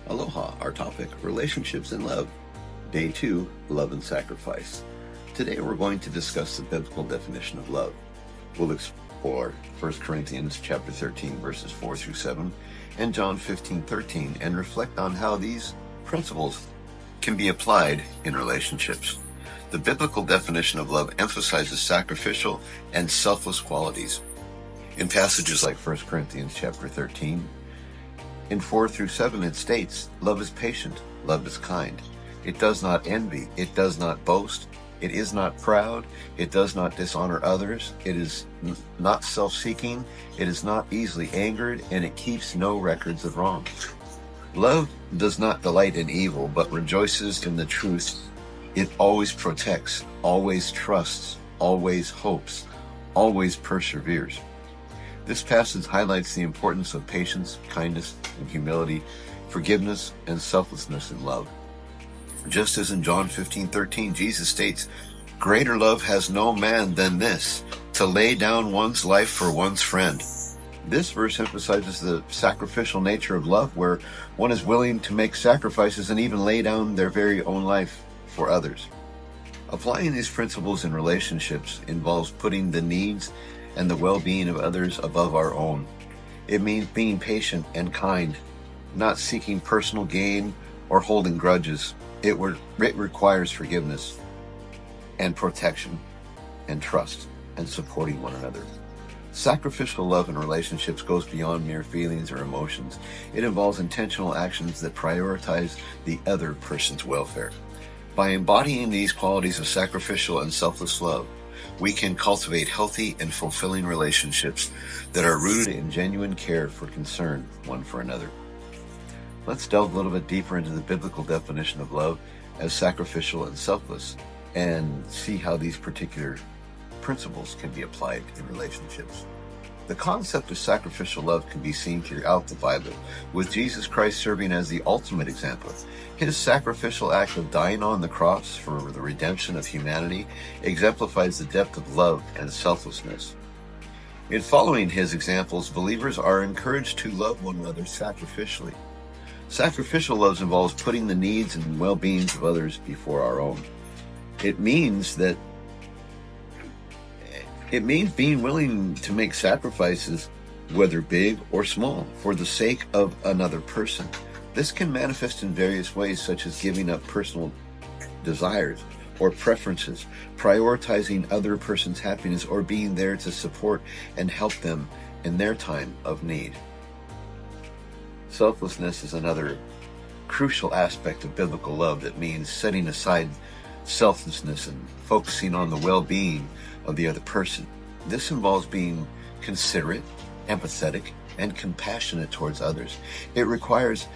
Aloha, our topic, relationships and love. Day 2, love and sacrifice. Today we're going to discuss the biblical definition of love. We'll explore 1 Corinthians chapter 13, verses 4 through 7, and John 15:13, and reflect on how these principles can be applied in relationships. The biblical definition of love emphasizes sacrificial and selfless qualities. In passages like 1 Corinthians chapter 13, in 4 through 7, it states, love is patient, love is kind. It does not envy, it does not boast, it is not proud, it does not dishonor others, it is not self-seeking, it is not easily angered, and it keeps no records of wrong. Love does not delight in evil, but rejoices in the truth. It always protects, always trusts, always hopes, always perseveres. This passage highlights the importance of patience, kindness, and humility, forgiveness, and selflessness in love. Just as in John 15:13, Jesus states, "Greater love has no man than this, to lay down one's life for one's friend." This verse emphasizes the sacrificial nature of love, where one is willing to make sacrifices and even lay down their very own life for others. Applying these principles in relationships involves putting the needs and the well-being of others above our own. It means being patient and kind, not seeking personal gain or holding grudges. It requires forgiveness and protection and trust and supporting one another. Sacrificial love in relationships goes beyond mere feelings or emotions. It involves intentional actions that prioritize the other person's welfare. By embodying these qualities of sacrificial and selfless love, we can cultivate healthy and fulfilling relationships that are rooted in genuine care for concern one for another. Let's delve a little bit deeper into the biblical definition of love as sacrificial and selfless, and see how these particular principles can be applied in relationships. The concept of sacrificial love can be seen throughout the Bible, with Jesus Christ serving as the ultimate example. His sacrificial act of dying on the cross for the redemption of humanity exemplifies the depth of love and selflessness. In following his examples, believers are encouraged to love one another sacrificially. Sacrificial love involves putting the needs and well-beings of others before our own. It means being willing to make sacrifices, whether big or small, for the sake of another person. This can manifest in various ways, such as giving up personal desires or preferences, prioritizing other person's happiness, or being there to support and help them in their time of need. Selflessness is another crucial aspect of biblical love that means setting aside selflessness and focusing on the well-being of the other person. This involves being considerate, empathetic, and compassionate towards others. It requires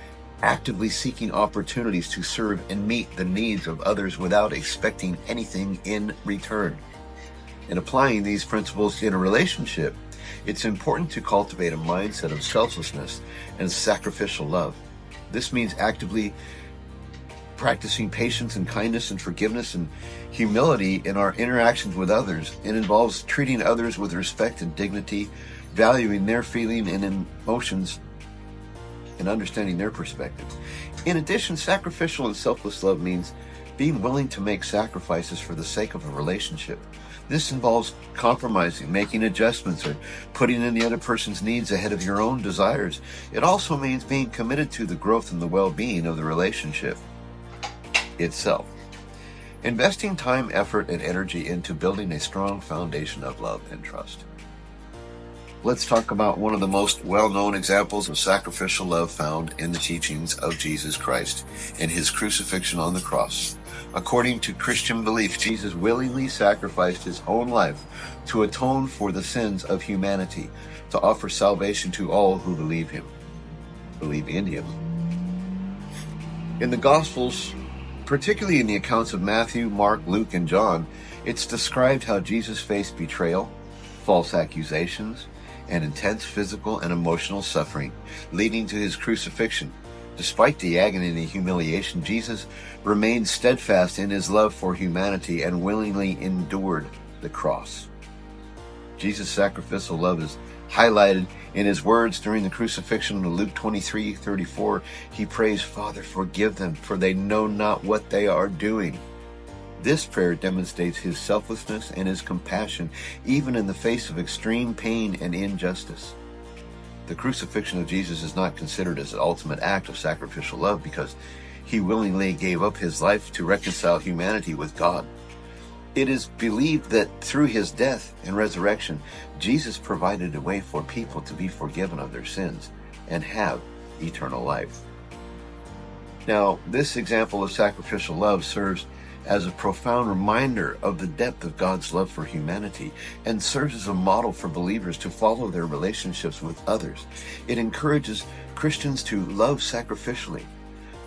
actively seeking opportunities to serve and meet the needs of others without expecting anything in return. In applying these principles in a relationship, it's important to cultivate a mindset of selflessness and sacrificial love. This means actively practicing patience and kindness and forgiveness and humility in our interactions with others. It involves treating others with respect and dignity, valuing their feelings and emotions, and understanding their perspectives. In addition, sacrificial and selfless love means being willing to make sacrifices for the sake of a relationship. This involves compromising, making adjustments, or putting in the other person's needs ahead of your own desires. It also means being committed to the growth and the well-being of the relationship itself. Investing time, effort, and energy into building a strong foundation of love and trust. Let's talk about one of the most well-known examples of sacrificial love found in the teachings of Jesus Christ in his crucifixion on the cross. According to Christian belief, Jesus willingly sacrificed his own life to atone for the sins of humanity, to offer salvation to all who believe in him. In the Gospels, particularly in the accounts of Matthew, Mark, Luke, and John, it's described how Jesus faced betrayal, false accusations, and intense physical and emotional suffering, leading to his crucifixion. Despite the agony and the humiliation, Jesus remained steadfast in his love for humanity and willingly endured the cross. Jesus' sacrificial love is highlighted in his words during the crucifixion in Luke 23:34. He prays, "Father, forgive them, for they know not what they are doing." This prayer demonstrates his selflessness and his compassion, even in the face of extreme pain and injustice. The crucifixion of Jesus is not considered as an ultimate act of sacrificial love because he willingly gave up his life to reconcile humanity with God. It is believed that through his death and resurrection, Jesus provided a way for people to be forgiven of their sins and have eternal life. Now, this example of sacrificial love serves as a profound reminder of the depth of God's love for humanity and serves as a model for believers to follow their relationships with others. It encourages Christians to love sacrificially,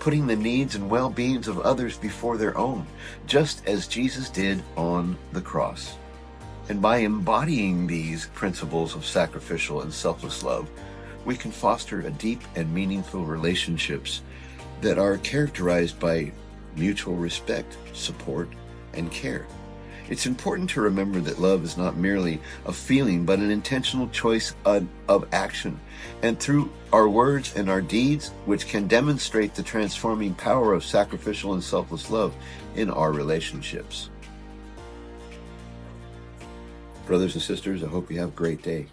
putting the needs and well-beings of others before their own, just as Jesus did on the cross. And by embodying these principles of sacrificial and selfless love, we can foster a deep and meaningful relationships that are characterized by mutual respect, support, and care. It's important to remember that love is not merely a feeling, but an intentional choice of action. And through our words and our deeds, which can demonstrate the transforming power of sacrificial and selfless love in our relationships. Brothers and sisters, I hope you have a great day.